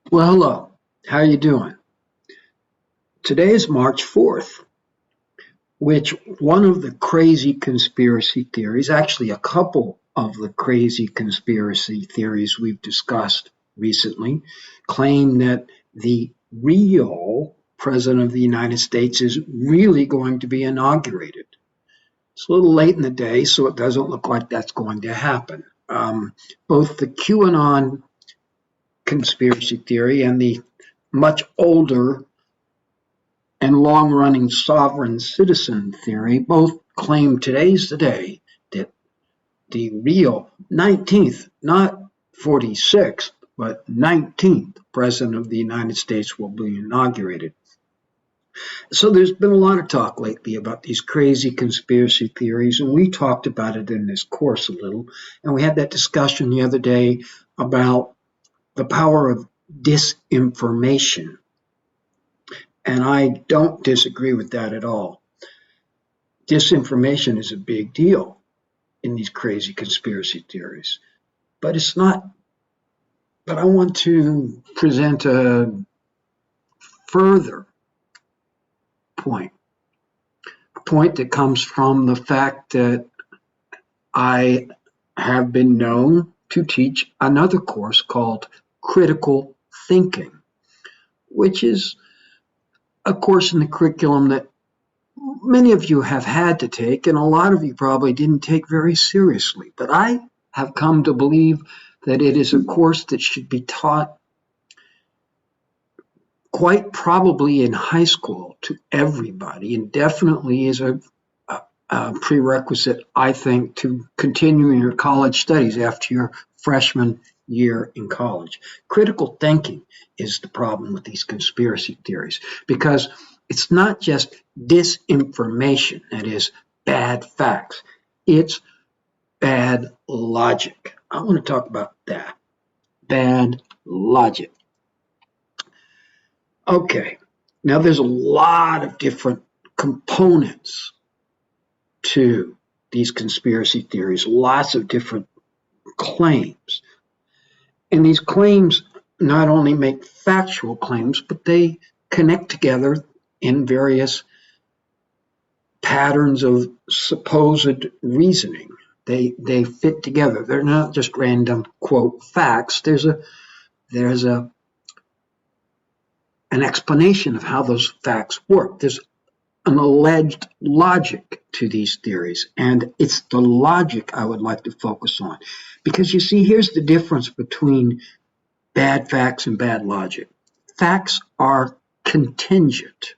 Well, hello. How you doing? Today is March 4th, which one of the crazy conspiracy theories, actually a couple of the crazy conspiracy theories we've discussed recently, claim that the real president of the United States is really going to be inaugurated. It's a little late in the day, so it doesn't look like that's going to happen. Both the QAnon conspiracy theory and the much older and long-running sovereign citizen theory both claim today's the day that the real 19th, not 46th, but 19th president of the United States will be inaugurated. So there's been a lot of talk lately about these crazy conspiracy theories, and we talked about it in this course a little, and we had that discussion the other day about the power of disinformation. And I don't disagree with that at all. Disinformation is a big deal in these crazy conspiracy theories, but it's not. But I want to present a further point, a point that comes from the fact that I have been known to teach another course called Critical Thinking, which is a course in the curriculum that many of you have had to take, and a lot of you probably didn't take very seriously. But I have come to believe that it is a course that should be taught quite probably in high school to everybody, and definitely is a prerequisite, I think, to continuing your college studies after your freshman year in college. Critical thinking is the problem with these conspiracy theories because it's not just disinformation, that is, bad facts, it's bad logic. I want to talk about that. Bad logic. Okay, now there's a lot of different components to these conspiracy theories, lots of different claims. And these claims not only make factual claims, but they connect together in various patterns of supposed reasoning. They fit together. They're not just random quote facts. There's an explanation of how those facts work. There's an alleged logic to these theories, and it's the logic I would like to focus on. Because you see, here's the difference between bad facts and bad logic. Facts are contingent.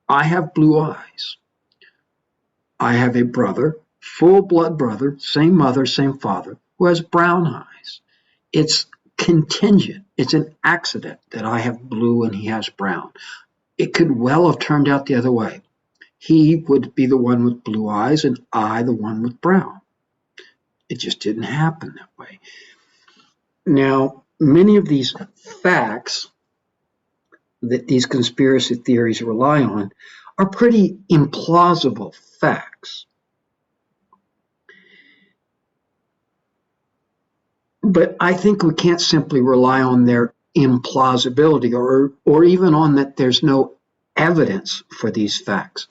I have blue eyes. I have a brother, full blood brother, same mother, same father, who has brown eyes. It's contingent. It's an accident that I have blue and he has brown. It could well have turned out the other way. He would be the one with blue eyes and I the one with brown. It just didn't happen that way. Now, many of these facts that these conspiracy theories rely on are pretty implausible facts. But I think we can't simply rely on their implausibility or even on that there's no evidence for these facts.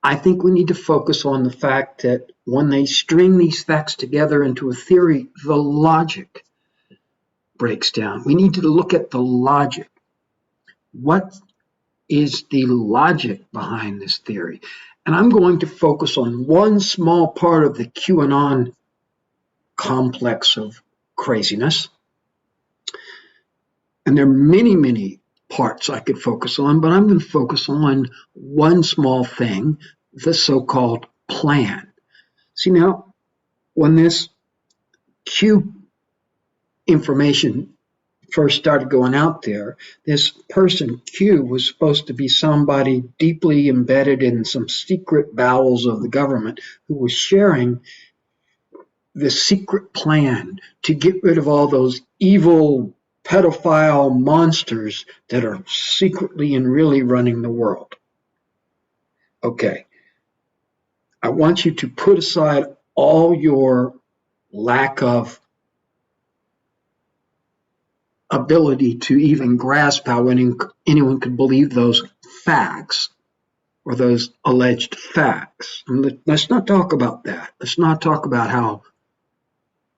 I think we need to focus on the fact that when they string these facts together into a theory, the logic breaks down. We need to look at the logic. What is the logic behind this theory? And I'm going to focus on one small part of the QAnon complex of craziness. And there are many, many parts I could focus on, but I'm going to focus on one small thing, the so-called plan. See, now, when this Q information first started going out there, this person Q was supposed to be somebody deeply embedded in some secret bowels of the government who was sharing the secret plan to get rid of all those evil pedophile monsters that are secretly and really running the world. Okay, I want you to put aside all your lack of ability to even grasp how anyone could believe those facts or those alleged facts. And let's not talk about that. Let's not talk about how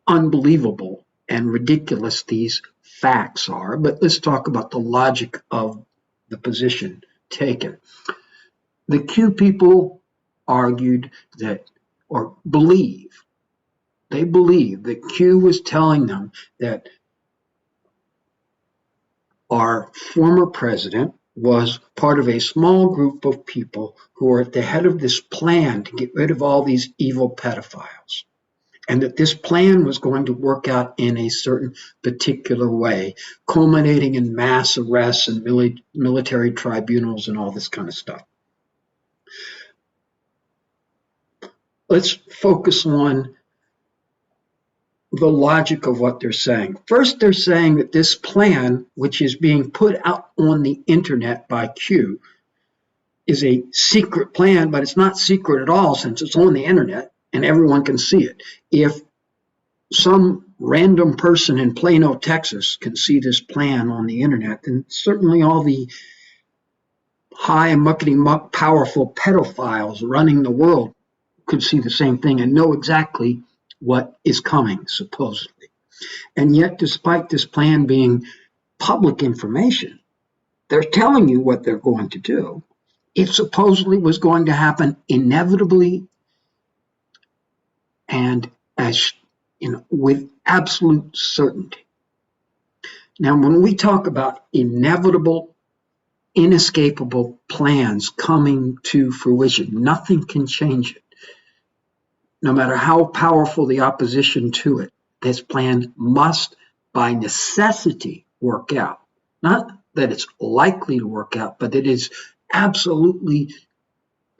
unbelievable and ridiculous these facts are, but let's talk about the logic of the position taken. The Q people argued that, or they believe that Q was telling them that our former president was part of a small group of people who are at the head of this plan to get rid of all these evil pedophiles, and that this plan was going to work out in a certain particular way, culminating in mass arrests and military tribunals and all this kind of stuff. Let's focus on the logic of what they're saying. First, they're saying that this plan, which is being put out on the internet by Q, is a secret plan, but it's not secret at all since it's on the internet and everyone can see it. If some random person in Plano, Texas can see this plan on the internet, then certainly all the high and muckety-muck powerful pedophiles running the world could see the same thing and know exactly what is coming, supposedly. And yet, despite this plan being public information, they're telling you what they're going to do. It supposedly was going to happen inevitably and with absolute certainty. Now, when we talk about inevitable, inescapable plans coming to fruition, nothing can change it. No matter how powerful the opposition to it, this plan must, by necessity, work out. Not that it's likely to work out, but it is absolutely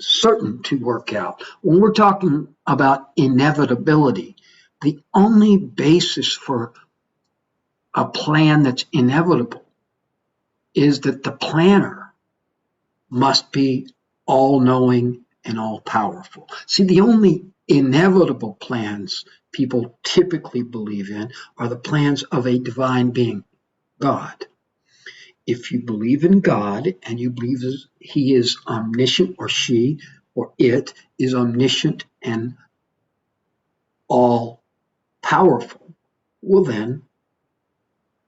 certain to work out. When we're talking about inevitability, the only basis for a plan that's inevitable is that the planner must be all-knowing and all-powerful. See, the only inevitable plans people typically believe in are the plans of a divine being, God. If you believe in God and you believe he is omniscient, or she or it is omniscient and all-powerful, well then,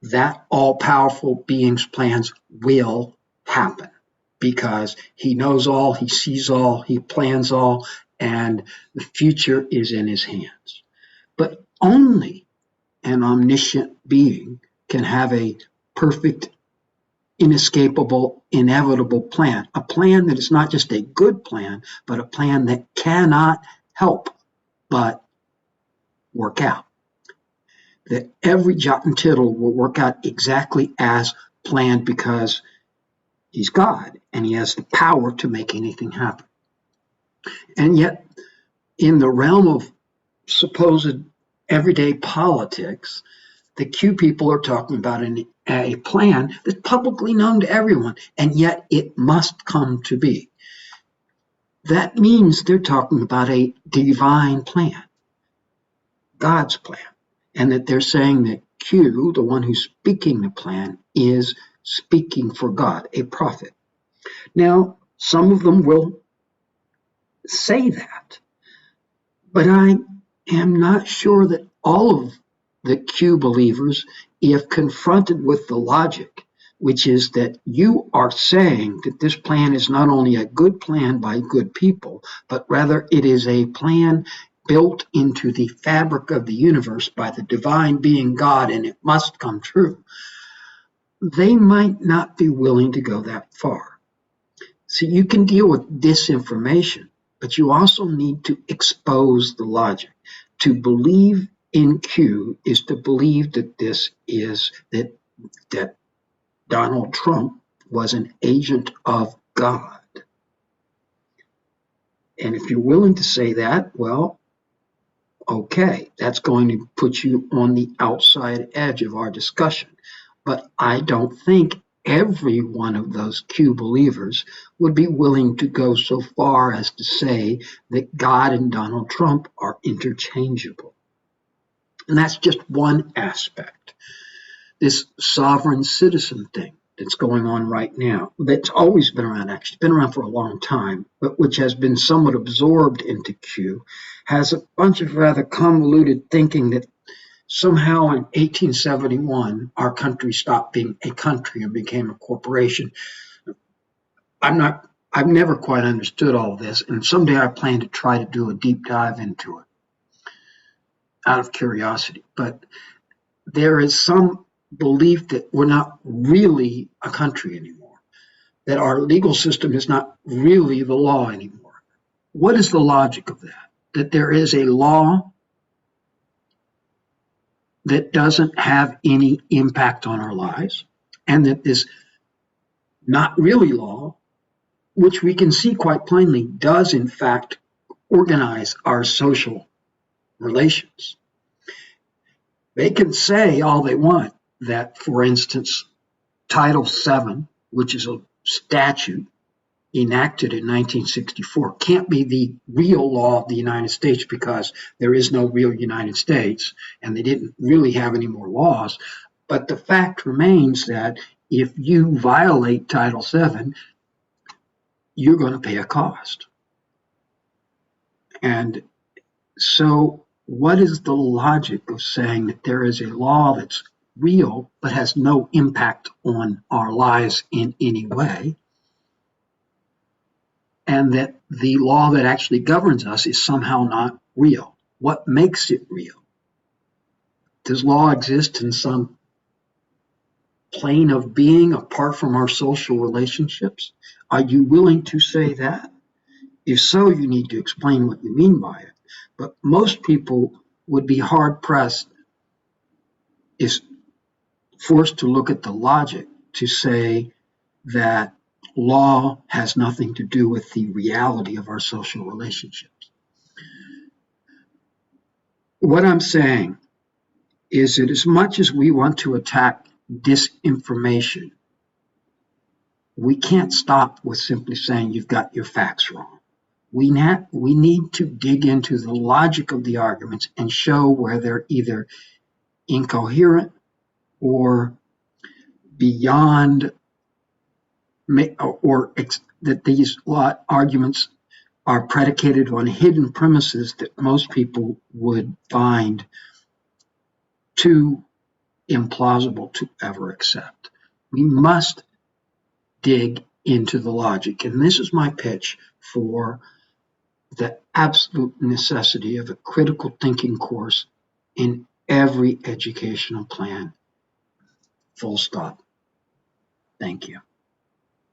that all-powerful being's plans will happen because he knows all, he sees all, he plans all, and the future is in his hands. But only an omniscient being can have a perfect, inescapable, inevitable plan. A plan that is not just a good plan, but a plan that cannot help but work out. That every jot and tittle will work out exactly as planned because he's God and he has the power to make anything happen. And yet, in the realm of supposed everyday politics, the Q people are talking about a plan that's publicly known to everyone, and yet it must come to be. That means they're talking about a divine plan, God's plan, and that they're saying that Q, the one who's speaking the plan, is speaking for God, a prophet. Now, some of them will say that, but I am not sure that all of the Q believers, if confronted with the logic, which is that you are saying that this plan is not only a good plan by good people, but rather it is a plan built into the fabric of the universe by the divine being God, and it must come true. They might not be willing to go that far. So you can deal with disinformation, but you also need to expose the logic. To believe in Q is to believe that that Donald Trump was an agent of God. And if you're willing to say that, well, okay, that's going to put you on the outside edge of our discussion. But I don't think every one of those Q believers would be willing to go so far as to say that God and Donald Trump are interchangeable. And that's just one aspect. this sovereign citizen thing that's going on right now, that's always been around, actually, been around for a long time, but which has been somewhat absorbed into Q, has a bunch of rather convoluted thinking that somehow in 1871 our country stopped being a country and became a corporation. I've never quite understood all this, and someday I plan to try to do a deep dive into it out of curiosity. But there is some belief that we're not really a country anymore, that our legal system is not really the law anymore. What is the logic of that? That there is a law that doesn't have any impact on our lives, and that this not really law, which we can see quite plainly, does in fact organize our social relations. They can say all they want that, for instance, Title VII, which is a statute enacted in 1964, can't be the real law of the United States because there is no real United States and they didn't really have any more laws. But the fact remains that if you violate Title VII, you're going to pay a cost. And so what is the logic of saying that there is a law that's real but has no impact on our lives in any way, and that the law that actually governs us is somehow not real? What makes it real? Does law exist in some plane of being apart from our social relationships? Are you willing to say that? If so, you need to explain what you mean by it. But most people would be hard-pressed, is forced to look at the logic to say that law has nothing to do with the reality of our social relationships. What I'm saying is that as much as we want to attack disinformation, we can't stop with simply saying you've got your facts wrong. We need to dig into the logic of the arguments and show where they're either incoherent or beyond, or that these arguments are predicated on hidden premises that most people would find too implausible to ever accept. We must dig into the logic. And this is my pitch for the absolute necessity of a critical thinking course in every educational plan. Full stop. Thank you.